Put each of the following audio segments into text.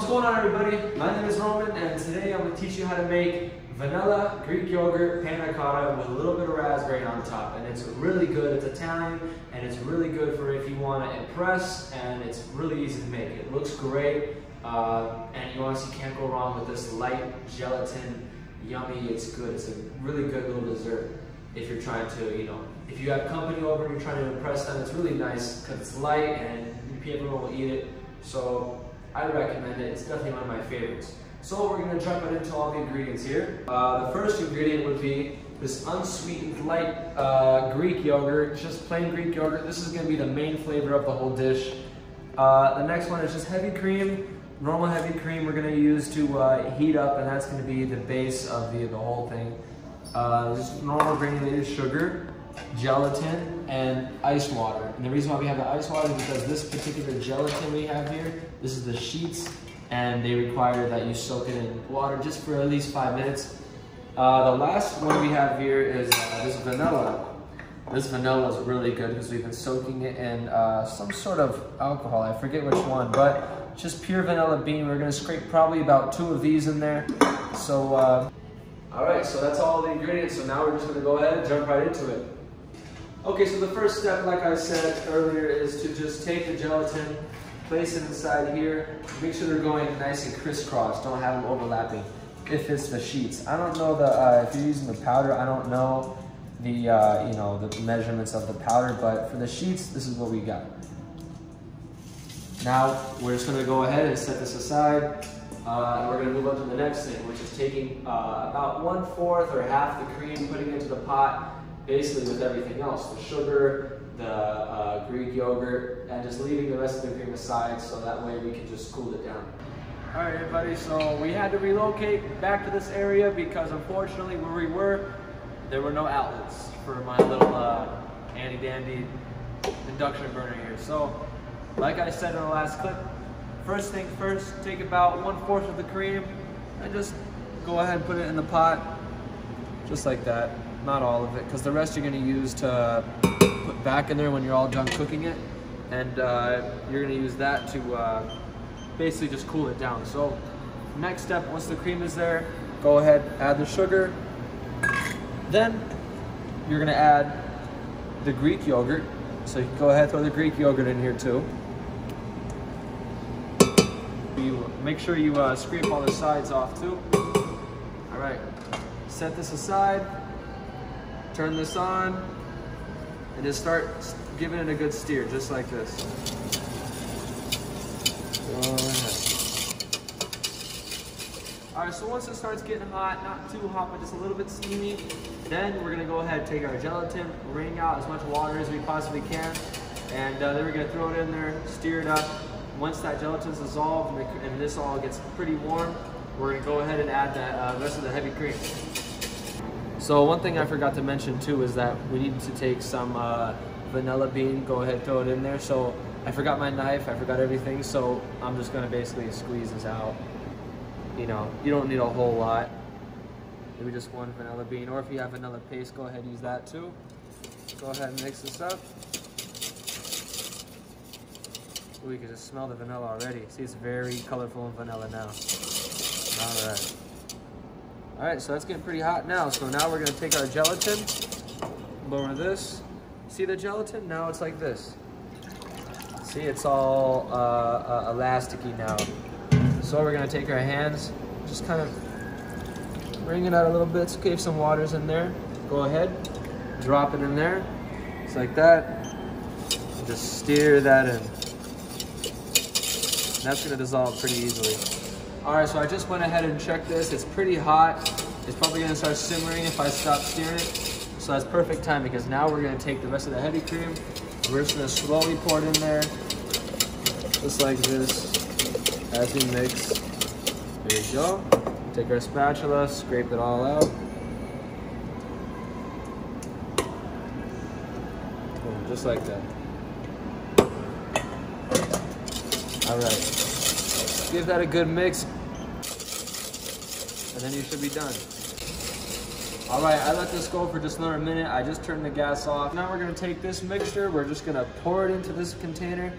going on, everybody? My name is Roman, and today I'm going to teach you how to make vanilla Greek yogurt panna cotta with a little bit of raspberry on top. And it's really good. It's Italian, and it's really good for if you want to impress, and it's really easy to make. It looks great, and you honestly can't go wrong with this light gelatin. Yummy, it's good. It's a really good little dessert if you're trying to, if you have company over and you're trying to impress them. It's really nice because it's light and everyone will eat it. So I recommend it. It's definitely one of my favorites. So we're going to jump right into all the ingredients here. The first ingredient would be this unsweetened light Greek yogurt, just plain Greek yogurt. This is going to be the main flavor of the whole dish. The next one is just heavy cream, normal heavy cream we're going to use to heat up, and that's going to be the base of the whole thing. Just normal granulated sugar, gelatin, and ice water. And the reason why we have the ice water is because this particular gelatin we have here, this is the sheets, and they require that you soak it in water just for at least 5 minutes. The last one we have here is this vanilla. This vanilla is really good because we've been soaking it in some sort of alcohol. I forget which one, but just pure vanilla bean. We're going to scrape probably about 2 of these in there. So, all right, so that's all the ingredients. So now we're just going to go ahead and jump right into it. Okay, so the first step, like I said earlier, is to just take the gelatin, place it inside here. Make sure they're going nice and crisscross. Don't have them overlapping. If it's the sheets, I don't know if you're using the powder. I don't know the the measurements of the powder, but for the sheets, this is what we got. Now we're just going to go ahead and set this aside, and we're going to move on to the next thing, which is taking about 1/4 or half the cream, putting it into the pot. Basically with everything else, the sugar, the Greek yogurt, and just leaving the rest of the cream aside so that way we can just cool it down. All right, everybody, so we had to relocate back to this area because unfortunately where we were, there were no outlets for my little handy-dandy induction burner here. So, like I said in the last clip, first thing first, take about 1/4 of the cream and just go ahead and put it in the pot, just like that. Not all of it, because the rest you're going to use to put back in there when you're all done cooking it, and you're going to use that to basically just cool it down. So next step, once the cream is there, go ahead, add the sugar. Then you're going to add the Greek yogurt. So you can go ahead, throw the Greek yogurt in here too. You make sure you scrape all the sides off too. All right, set this aside. Turn this on and just start giving it a good steer, just like this. Go ahead. All right, so once it starts getting hot, not too hot, but just a little bit steamy, then we're gonna go ahead and take our gelatin, wring out as much water as we possibly can, and then we're gonna throw it in there, steer it up. Once that gelatin's dissolved and this all gets pretty warm, we're gonna go ahead and add the rest of the heavy cream. So one thing I forgot to mention too is that we need to take some vanilla bean, go ahead, throw it in there. So I forgot my knife, I forgot everything, so I'm just gonna basically squeeze this out. You don't need a whole lot. Maybe just 1 vanilla bean, or if you have vanilla paste, go ahead and use that too. Go ahead and mix this up. Ooh, you can just smell the vanilla already. See, it's very colorful and vanilla now. All right. All right, so that's getting pretty hot now. So now we're gonna take our gelatin, lower this. See the gelatin? Now it's like this. See, it's all elasticy now. So we're gonna take our hands, just kind of wring it out a little bit. Okay, if some water's in there, go ahead, drop it in there, just like that. Just steer that in. That's gonna dissolve pretty easily. All right, so I just went ahead and checked this. It's pretty hot. It's probably gonna start simmering if I stop steering it. So that's perfect time because now we're gonna take the rest of the heavy cream. We're just gonna slowly pour it in there, just like this, as we mix. There you go. Take our spatula, scrape it all out. Boom, just like that. All right. Give that a good mix, and then you should be done. All right, I let this go for just another minute. I just turned the gas off. Now we're gonna take this mixture, we're just gonna pour it into this container.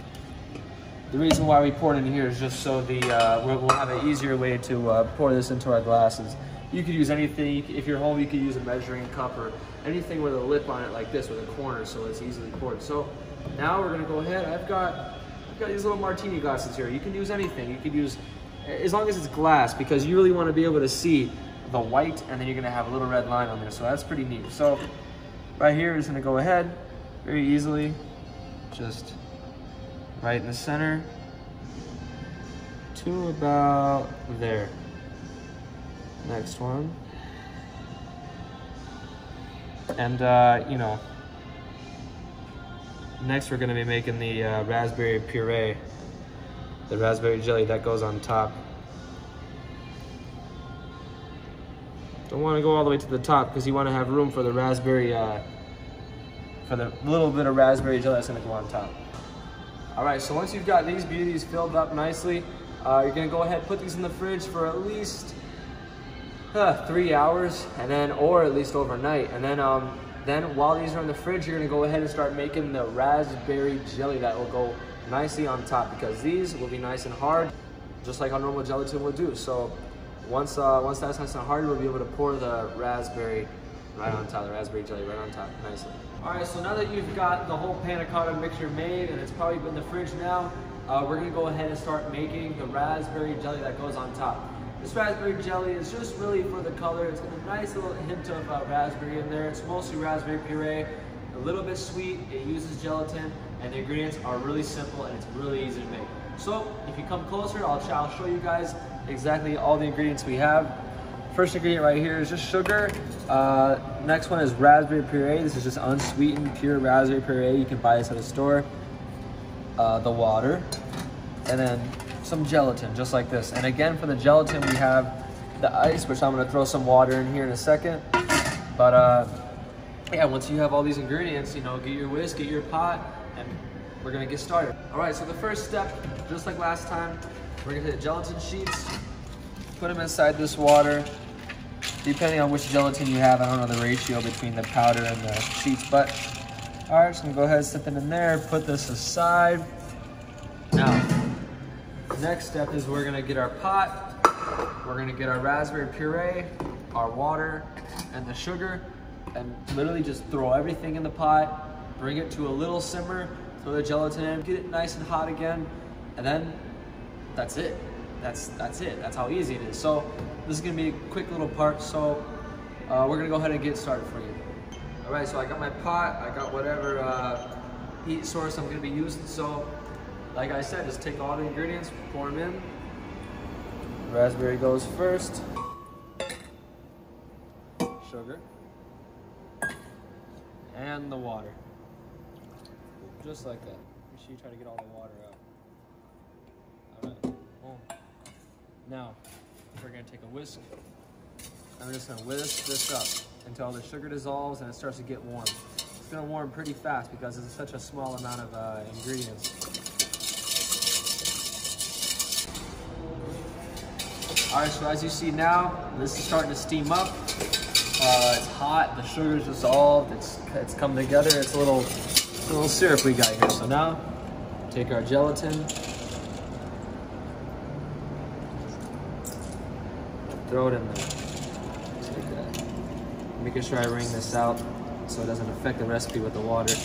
The reason why we pour it in here is just so we'll have an easier way to pour this into our glasses. You could use anything. If you're home, you could use a measuring cup or anything with a lip on it like this with a corner so it's easily poured. So now we're gonna go ahead. I've got these little martini glasses here. You can use anything. You could use, as long as it's glass, because you really want to be able to see the white, and then you're gonna have a little red line on there. So that's pretty neat. So right here is gonna go ahead very easily, just right in the center to about there. Next one. And you know, next we're gonna be making the raspberry puree, the raspberry jelly that goes on top. Don't want to go all the way to the top because you want to have room for the raspberry, for the little bit of raspberry jelly that's gonna go on top. All right, so once you've got these beauties filled up nicely, you're gonna go ahead and put these in the fridge for at least 3 hours, and then, or at least overnight. And then while these are in the fridge, you're gonna go ahead and start making the raspberry jelly that will go nicely on top, because these will be nice and hard, just like how normal gelatin will do. So once that's nice and hard, we'll be able to pour the raspberry right on top, the raspberry jelly right on top nicely. All right, so now that you've got the whole panna cotta mixture made and it's probably in the fridge now, we're gonna go ahead and start making the raspberry jelly that goes on top. This raspberry jelly is just really for the color. It's got a nice little hint of raspberry in there. It's mostly raspberry puree, a little bit sweet. It uses gelatin, and the ingredients are really simple and it's really easy to make. So if you come closer, I'll show you guys exactly all the ingredients we have. First ingredient right here is just sugar. Next one is raspberry puree. This is just unsweetened, pure raspberry puree. You can buy this at a store. The water, and then some gelatin, just like this. And again, for the gelatin, we have the ice, which I'm gonna throw some water in here in a second. But yeah, once you have all these ingredients, you know, get your whisk, get your pot, and we're gonna get started. All right, so the first step, just like last time, we're gonna hit gelatin sheets, put them inside this water. Depending on which gelatin you have, I don't know the ratio between the powder and the sheets, but all right, just gonna go ahead and set them in there, put this aside. Now, next step is we're gonna get our pot, we're gonna get our raspberry puree, our water, and the sugar, and literally just throw everything in the pot, bring it to a little simmer, throw the gelatin in, get it nice and hot again, and then that's it. That's it. That's how easy it is. So this is gonna be a quick little part, so we're gonna go ahead and get started for you. All right, so I got my pot, I got whatever heat source I'm gonna be using. So like I said, just take all the ingredients, pour them in. Raspberry goes first. Sugar. And the water. Just like that. Make sure you try to get all the water out. All right, boom. Now, we're gonna take a whisk. I'm just gonna whisk this up until the sugar dissolves and it starts to get warm. It's gonna warm pretty fast because it's such a small amount of ingredients. All right, so as you see now, this is starting to steam up. It's hot, the sugar's dissolved, it's come together. It's a little syrup we got here. So now, take our gelatin, throw it in there. Take that. Making sure I wring this out so it doesn't affect the recipe with the water.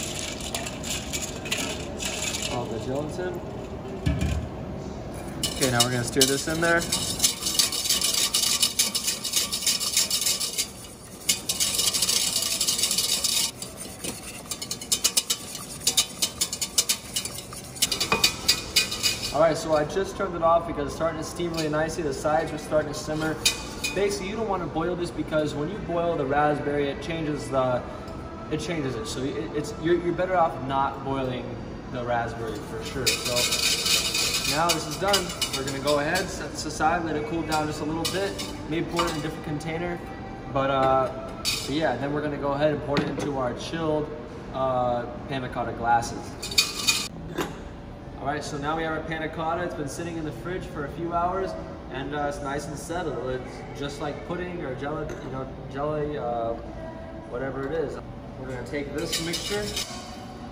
All the gelatin. Okay, now we're gonna stir this in there. All right, so I just turned it off because it's starting to steam really nicely. The sides are starting to simmer. Basically, you don't want to boil this because when you boil the raspberry, it changes it. So you're better off not boiling the raspberry for sure. So now this is done. We're gonna go ahead, set this aside, let it cool down just a little bit. Maybe pour it in a different container. But yeah, then we're gonna go ahead and pour it into our chilled panna cotta glasses. All right, so now we have our panna cotta. It's been sitting in the fridge for a few hours, and it's nice and settled. It's just like pudding or jelly, whatever it is. We're gonna take this mixture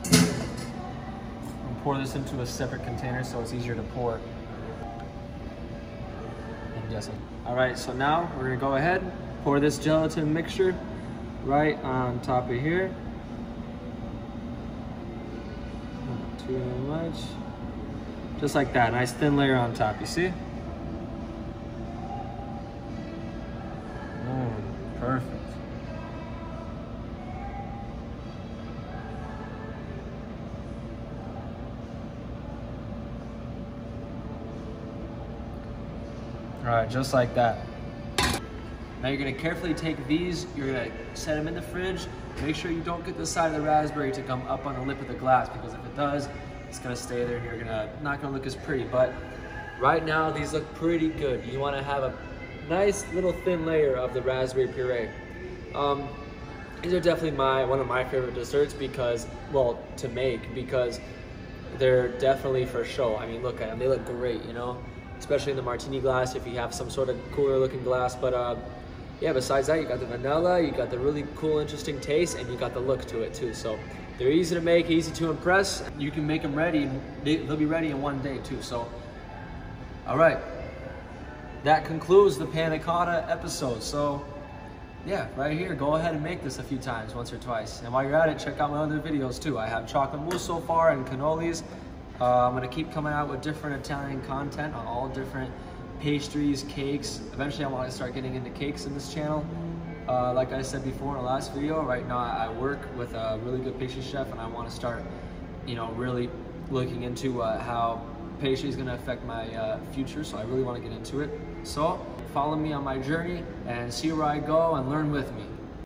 and pour this into a separate container so it's easier to pour. I'm guessing. All right, so now we're gonna go ahead, pour this gelatin mixture right on top of here. Not too much. Just like that, nice thin layer on top, you see? Perfect. All right, just like that. Now you're gonna carefully take these, you're gonna set them in the fridge. Make sure you don't get the side of the raspberry to come up on the lip of the glass, because if it does, it's gonna stay there and you're not gonna look as pretty. But right now, these look pretty good. You wanna have a nice little thin layer of the raspberry puree. These are definitely one of my favorite desserts because, well, to make, because they're definitely for show. I mean, look at them, they look great, you know? Especially in the martini glass if you have some sort of cooler looking glass. But yeah, besides that, you got the vanilla, you got the really cool, interesting taste, and you got the look to it too. So they're easy to make, easy to impress. You can make them ready, they'll be ready in one day too. So, all right, that concludes the panna cotta episode. So yeah, right here, go ahead and make this a few times, once or twice. And while you're at it, check out my other videos too. I have chocolate mousse so far and cannolis. I'm gonna keep coming out with different Italian content on all different pastries, cakes. Eventually I want to start getting into cakes in this channel. Like I said before in the last video, right now I work with a really good pastry chef, and I want to start, you know, really looking into how pastry is gonna affect my future, so I really want to get into it. So follow me on my journey and see where I go and learn with me.